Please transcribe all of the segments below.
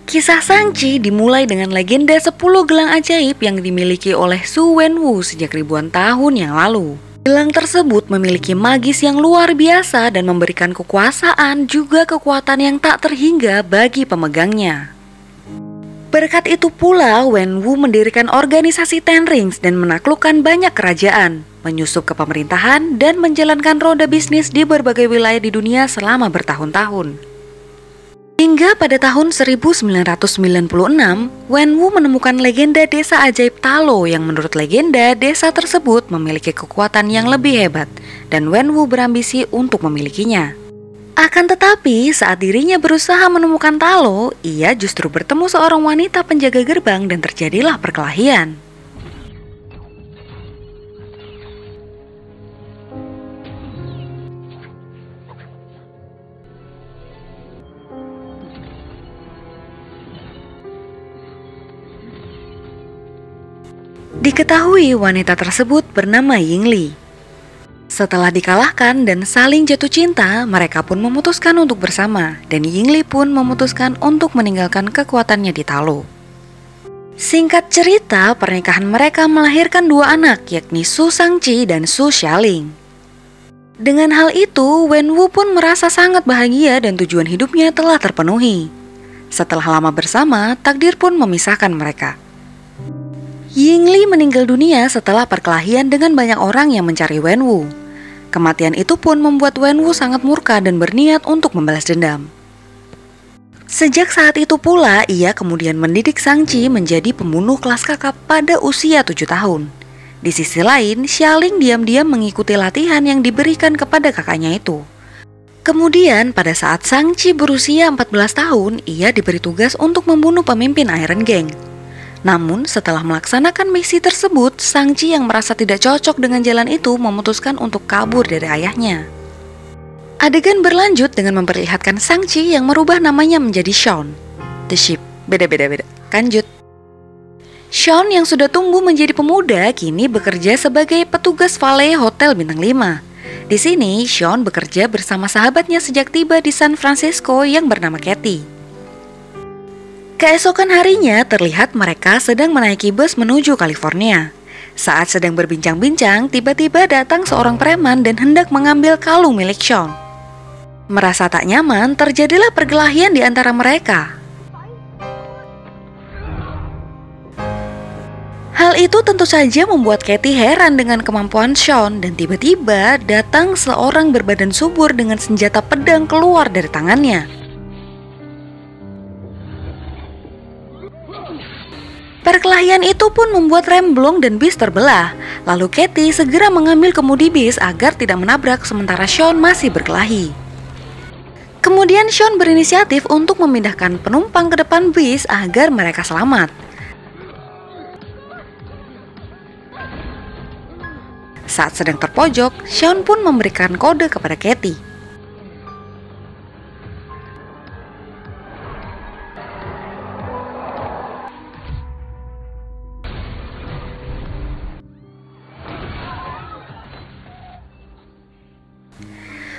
Kisah Shang-Chi dimulai dengan legenda 10 gelang ajaib yang dimiliki oleh Su Wenwu sejak ribuan tahun yang lalu. Gelang tersebut memiliki magis yang luar biasa dan memberikan kekuasaan juga kekuatan yang tak terhingga bagi pemegangnya. Berkat itu pula Wenwu mendirikan organisasi Ten Rings dan menaklukkan banyak kerajaan, menyusup ke pemerintahan dan menjalankan roda bisnis di berbagai wilayah di dunia selama bertahun-tahun. Hingga pada tahun 1996, Wenwu menemukan legenda desa ajaib Talo yang menurut legenda desa tersebut memiliki kekuatan yang lebih hebat dan Wenwu berambisi untuk memilikinya. Akan tetapi saat dirinya berusaha menemukan Talo, ia justru bertemu seorang wanita penjaga gerbang dan terjadilah perkelahian. Diketahui wanita tersebut bernama Yingli. Setelah dikalahkan dan saling jatuh cinta, mereka pun memutuskan untuk bersama dan Yingli pun memutuskan untuk meninggalkan kekuatannya di Talo. Singkat cerita, pernikahan mereka melahirkan dua anak yakni Su Shang-Chi dan Su Xialing. Dengan hal itu, Wenwu pun merasa sangat bahagia dan tujuan hidupnya telah terpenuhi. Setelah lama bersama, takdir pun memisahkan mereka. Yingli meninggal dunia setelah perkelahian dengan banyak orang yang mencari Wenwu. Kematian itu pun membuat Wenwu sangat murka dan berniat untuk membalas dendam. Sejak saat itu pula, ia kemudian mendidik Shang-Chi menjadi pembunuh kelas kakap pada usia 7 tahun. Di sisi lain, Xialing diam-diam mengikuti latihan yang diberikan kepada kakaknya itu. Kemudian pada saat Shang-Chi berusia 14 tahun, ia diberi tugas untuk membunuh pemimpin Iron Gang. Namun setelah melaksanakan misi tersebut, Shang-Chi yang merasa tidak cocok dengan jalan itu memutuskan untuk kabur dari ayahnya. Adegan berlanjut dengan memperlihatkan Shang-Chi yang merubah namanya menjadi Sean The Sheep. Beda-beda. Lanjut. Sean yang sudah tumbuh menjadi pemuda kini bekerja sebagai petugas valet Hotel Bintang 5. Di sini Sean bekerja bersama sahabatnya sejak tiba di San Francisco yang bernama Katie. Keesokan harinya terlihat mereka sedang menaiki bus menuju California. Saat sedang berbincang-bincang, tiba-tiba datang seorang preman dan hendak mengambil kalung milik Sean. Merasa tak nyaman, terjadilah perkelahian di antara mereka. Hal itu tentu saja membuat Katie heran dengan kemampuan Sean dan tiba-tiba datang seorang berbadan subur dengan senjata pedang keluar dari tangannya. Perkelahian itu pun membuat remblong dan bis terbelah. Lalu Katie segera mengambil kemudi bis agar tidak menabrak sementara Sean masih berkelahi. Kemudian Sean berinisiatif untuk memindahkan penumpang ke depan bis agar mereka selamat. Saat sedang terpojok, Sean pun memberikan kode kepada Katie.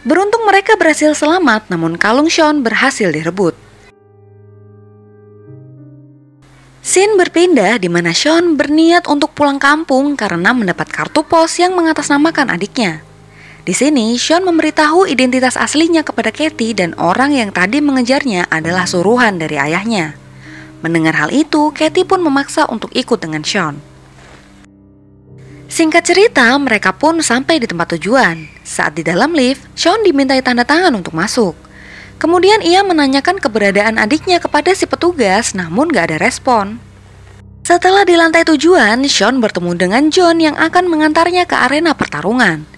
Beruntung mereka berhasil selamat, namun kalung Sean berhasil direbut. Scene berpindah di mana Sean berniat untuk pulang kampung karena mendapat kartu pos yang mengatasnamakan adiknya. Di sini, Sean memberitahu identitas aslinya kepada Katie dan orang yang tadi mengejarnya adalah suruhan dari ayahnya. Mendengar hal itu, Katie pun memaksa untuk ikut dengan Sean. Singkat cerita, mereka pun sampai di tempat tujuan. Saat di dalam lift, Sean dimintai tanda tangan untuk masuk. Kemudian ia menanyakan keberadaan adiknya kepada si petugas, namun gak ada respon. Setelah di lantai tujuan, Sean bertemu dengan John yang akan mengantarnya ke arena pertarungan.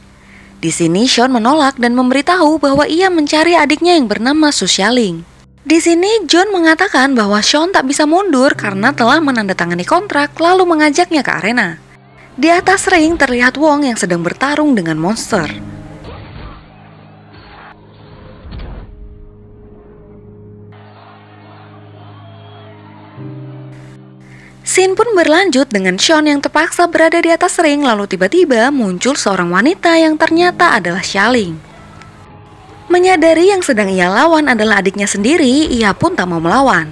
Di sini Sean menolak dan memberitahu bahwa ia mencari adiknya yang bernama Su Xialing. Di sini John mengatakan bahwa Sean tak bisa mundur karena telah menandatangani kontrak lalu mengajaknya ke arena. Di atas ring terlihat Wong yang sedang bertarung dengan monster. Scene pun berlanjut dengan Sean yang terpaksa berada di atas ring lalu tiba-tiba muncul seorang wanita yang ternyata adalah Xialing. Menyadari yang sedang ia lawan adalah adiknya sendiri, ia pun tak mau melawan.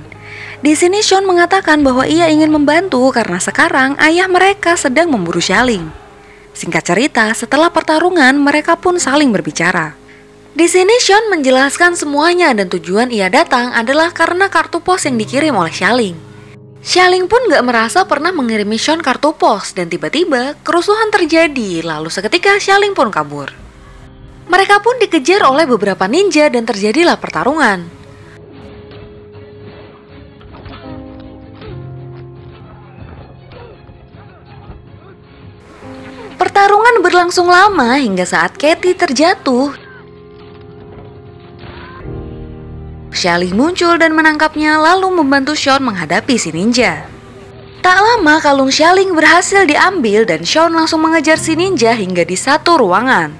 Di sini Sean mengatakan bahwa ia ingin membantu karena sekarang ayah mereka sedang memburu Xialing. Singkat cerita, setelah pertarungan mereka pun saling berbicara. Di sini Sean menjelaskan semuanya dan tujuan ia datang adalah karena kartu pos yang dikirim oleh Xialing. Xialing pun gak merasa pernah mengirimi Sean kartu pos dan tiba-tiba kerusuhan terjadi lalu seketika Xialing pun kabur. Mereka pun dikejar oleh beberapa ninja dan terjadilah pertarungan. Pertarungan berlangsung lama hingga saat Katie terjatuh. Xialing muncul dan menangkapnya lalu membantu Sean menghadapi si ninja. Tak lama kalung Xialing berhasil diambil dan Sean langsung mengejar si ninja hingga di satu ruangan.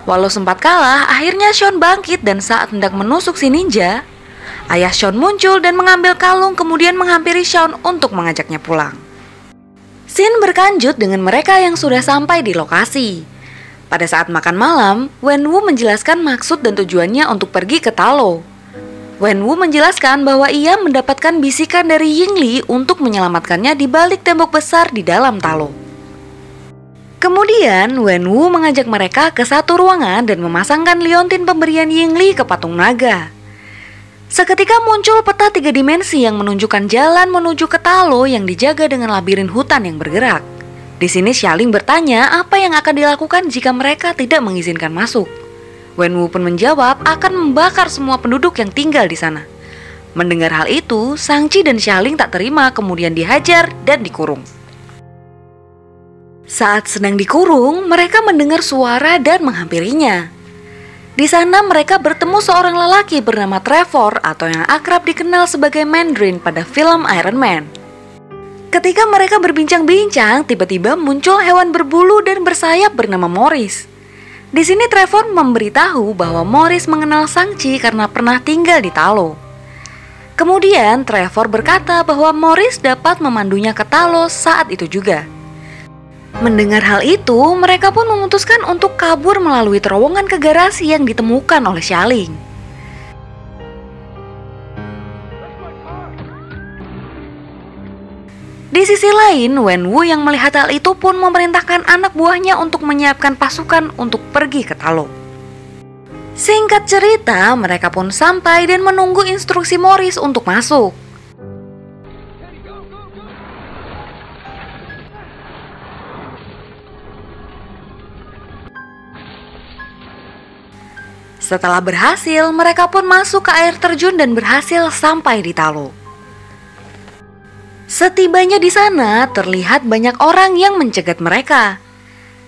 Walau sempat kalah, akhirnya Sean bangkit dan saat hendak menusuk si ninja, ayah Sean muncul dan mengambil kalung kemudian menghampiri Sean untuk mengajaknya pulang. Scene berlanjut dengan mereka yang sudah sampai di lokasi. Pada saat makan malam, Wenwu menjelaskan maksud dan tujuannya untuk pergi ke Talo. Wenwu menjelaskan bahwa ia mendapatkan bisikan dari Yingli untuk menyelamatkannya di balik tembok besar di dalam Talo. Kemudian Wenwu mengajak mereka ke satu ruangan dan memasangkan liontin pemberian Yingli ke patung naga. Seketika muncul peta 3 dimensi yang menunjukkan jalan menuju ke Talo yang dijaga dengan labirin hutan yang bergerak. Di sini Xialing bertanya apa yang akan dilakukan jika mereka tidak mengizinkan masuk. Wenwu pun menjawab akan membakar semua penduduk yang tinggal di sana. Mendengar hal itu, Shang-Chi dan Xialing tak terima kemudian dihajar dan dikurung. Saat sedang dikurung, mereka mendengar suara dan menghampirinya. Di sana mereka bertemu seorang lelaki bernama Trevor atau yang akrab dikenal sebagai Mandarin pada film Iron Man. Ketika mereka berbincang-bincang, tiba-tiba muncul hewan berbulu dan bersayap bernama Morris. Di sini Trevor memberitahu bahwa Morris mengenal Shang-Chi karena pernah tinggal di Talo. Kemudian Trevor berkata bahwa Morris dapat memandunya ke Talo saat itu juga. Mendengar hal itu, mereka pun memutuskan untuk kabur melalui terowongan ke garasi yang ditemukan oleh Xialing. Di sisi lain, Wenwu yang melihat hal itu pun memerintahkan anak buahnya untuk menyiapkan pasukan untuk pergi ke Talo. Singkat cerita, mereka pun sampai dan menunggu instruksi Morris untuk masuk. Setelah berhasil, mereka pun masuk ke air terjun dan berhasil sampai di Talo. Setibanya di sana, terlihat banyak orang yang mencegat mereka.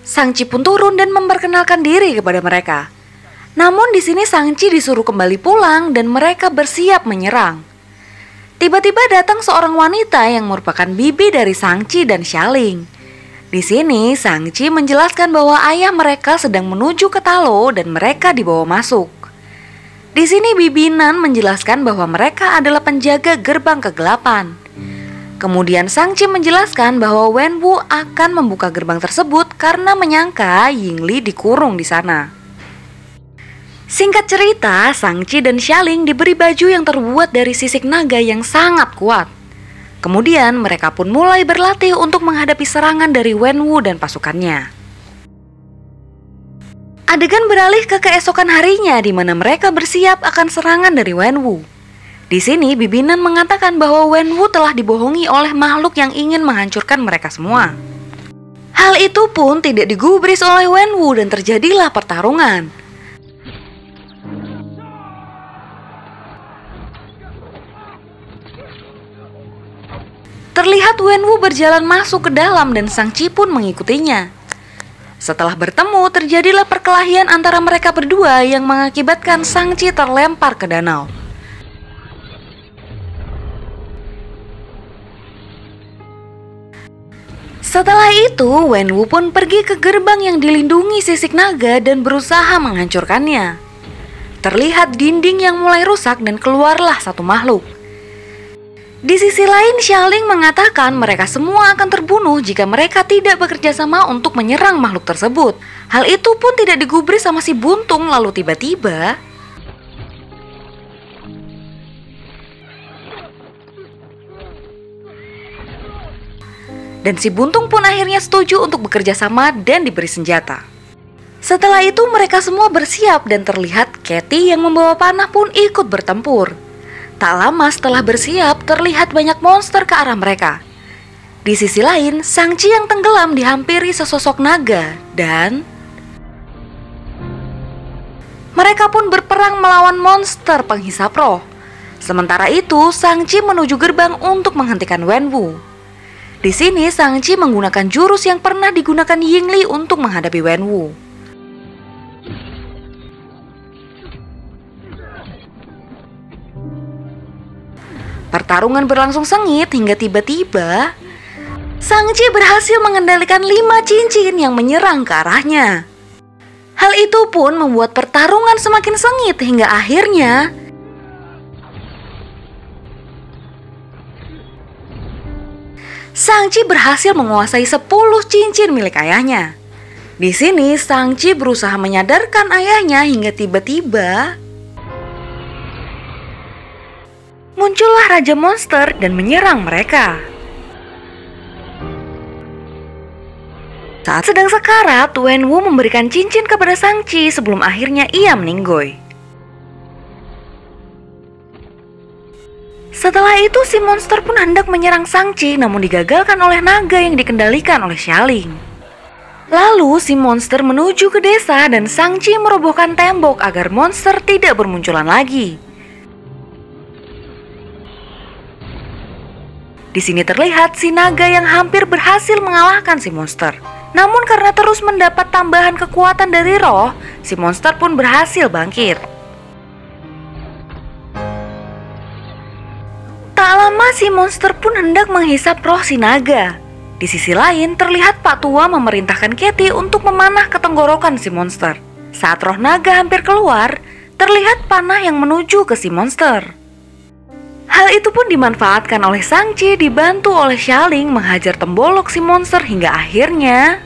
Shang-Chi pun turun dan memperkenalkan diri kepada mereka. Namun di sini Shang-Chi disuruh kembali pulang dan mereka bersiap menyerang. Tiba-tiba datang seorang wanita yang merupakan bibi dari Shang-Chi dan Xialing. Di sini Shang-Chi menjelaskan bahwa ayah mereka sedang menuju ke Talo dan mereka dibawa masuk. Di sini Bibi Nan menjelaskan bahwa mereka adalah penjaga gerbang kegelapan. Kemudian Shang-Chi menjelaskan bahwa Wenwu akan membuka gerbang tersebut karena menyangka Yingli dikurung di sana. Singkat cerita, Shang-Chi dan Xialing diberi baju yang terbuat dari sisik naga yang sangat kuat. Kemudian mereka pun mulai berlatih untuk menghadapi serangan dari Wenwu dan pasukannya. Adegan beralih ke keesokan harinya di mana mereka bersiap akan serangan dari Wenwu. Di sini Bibi Nan mengatakan bahwa Wenwu telah dibohongi oleh makhluk yang ingin menghancurkan mereka semua. Hal itu pun tidak digubris oleh Wenwu dan terjadilah pertarungan. Terlihat Wenwu berjalan masuk ke dalam dan Shang-Chi pun mengikutinya. Setelah bertemu, terjadilah perkelahian antara mereka berdua yang mengakibatkan Shang-Chi terlempar ke danau. Setelah itu, Wenwu pun pergi ke gerbang yang dilindungi sisik naga dan berusaha menghancurkannya. Terlihat dinding yang mulai rusak dan keluarlah satu makhluk. Di sisi lain, Xialing mengatakan mereka semua akan terbunuh jika mereka tidak bekerja sama untuk menyerang makhluk tersebut. Hal itu pun tidak digubris sama si Buntung, lalu tiba-tiba dan si Buntung pun akhirnya setuju untuk bekerja sama dan diberi senjata. Setelah itu mereka semua bersiap dan terlihat Katie yang membawa panah pun ikut bertempur. Tak lama setelah bersiap, terlihat banyak monster ke arah mereka. Di sisi lain, Shang-Chi yang tenggelam dihampiri sesosok naga dan mereka pun berperang melawan monster penghisap roh. Sementara itu, Shang-Chi menuju gerbang untuk menghentikan Wenwu. Di sini, Shang-Chi menggunakan jurus yang pernah digunakan Yingli untuk menghadapi Wenwu. Pertarungan berlangsung sengit hingga tiba-tiba Shang-Chi berhasil mengendalikan 5 cincin yang menyerang ke arahnya. Hal itu pun membuat pertarungan semakin sengit hingga akhirnya Shang-Chi berhasil menguasai 10 cincin milik ayahnya. Di sini Shang-Chi berusaha menyadarkan ayahnya hingga tiba-tiba muncullah Raja Monster dan menyerang mereka. Saat sedang sekarat, Wenwu memberikan cincin kepada Shang-Chi sebelum akhirnya ia meninggoy. Setelah itu si monster pun hendak menyerang Shang-Chi namun digagalkan oleh naga yang dikendalikan oleh Xialing. Lalu si monster menuju ke desa dan Shang-Chi merobohkan tembok agar monster tidak bermunculan lagi. Di sini terlihat si naga yang hampir berhasil mengalahkan si monster. Namun karena terus mendapat tambahan kekuatan dari roh, si monster pun berhasil bangkit. Tak lama si monster pun hendak menghisap roh si naga. Di sisi lain terlihat Pak Tua memerintahkan Katie untuk memanah ke tenggorokan si monster. Saat roh naga hampir keluar, terlihat panah yang menuju ke si monster. Hal itu pun dimanfaatkan oleh Shang-Chi dibantu oleh Xialing menghajar tembolok si monster hingga akhirnya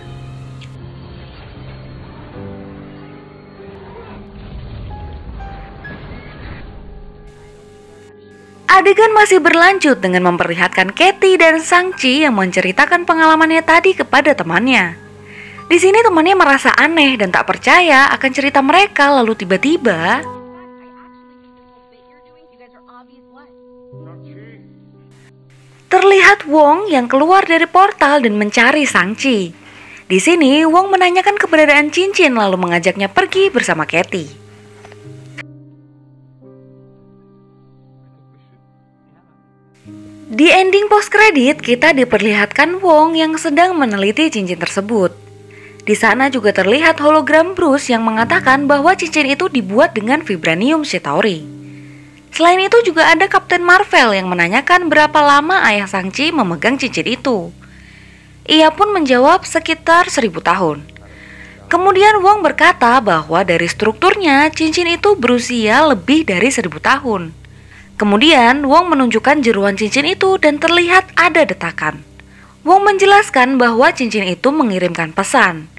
adegan masih berlanjut dengan memperlihatkan Katie dan Shang-Chi yang menceritakan pengalamannya tadi kepada temannya. Di sini temannya merasa aneh dan tak percaya akan cerita mereka, lalu tiba-tiba terlihat Wong yang keluar dari portal dan mencari Shang-Chi. Di sini Wong menanyakan keberadaan cincin lalu mengajaknya pergi bersama Katie. Di ending post kredit kita diperlihatkan Wong yang sedang meneliti cincin tersebut. Di sana juga terlihat hologram Bruce yang mengatakan bahwa cincin itu dibuat dengan vibranium Chitauri. Selain itu juga ada Kapten Marvel yang menanyakan berapa lama ayah Shang-Chi memegang cincin itu. Ia pun menjawab sekitar 1000 tahun. Kemudian Wong berkata bahwa dari strukturnya cincin itu berusia lebih dari 1000 tahun. Kemudian Wong menunjukkan jeruan cincin itu dan terlihat ada detakan. Wong menjelaskan bahwa cincin itu mengirimkan pesan.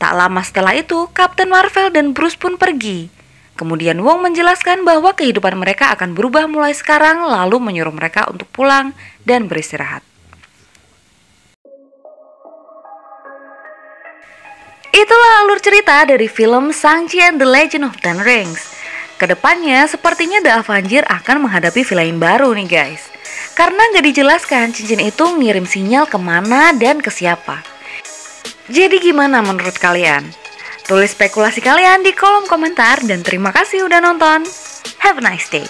Tak lama setelah itu Kapten Marvel dan Bruce pun pergi. Kemudian Wong menjelaskan bahwa kehidupan mereka akan berubah mulai sekarang lalu menyuruh mereka untuk pulang dan beristirahat. Itulah alur cerita dari film Shang-Chi and the Legend of Ten Rings. Kedepannya sepertinya The Avenger akan menghadapi villain baru nih guys. Karena gak dijelaskan cincin itu ngirim sinyal kemana dan ke siapa. Jadi gimana menurut kalian? Tulis spekulasi kalian di kolom komentar dan terima kasih udah nonton. Have a nice day.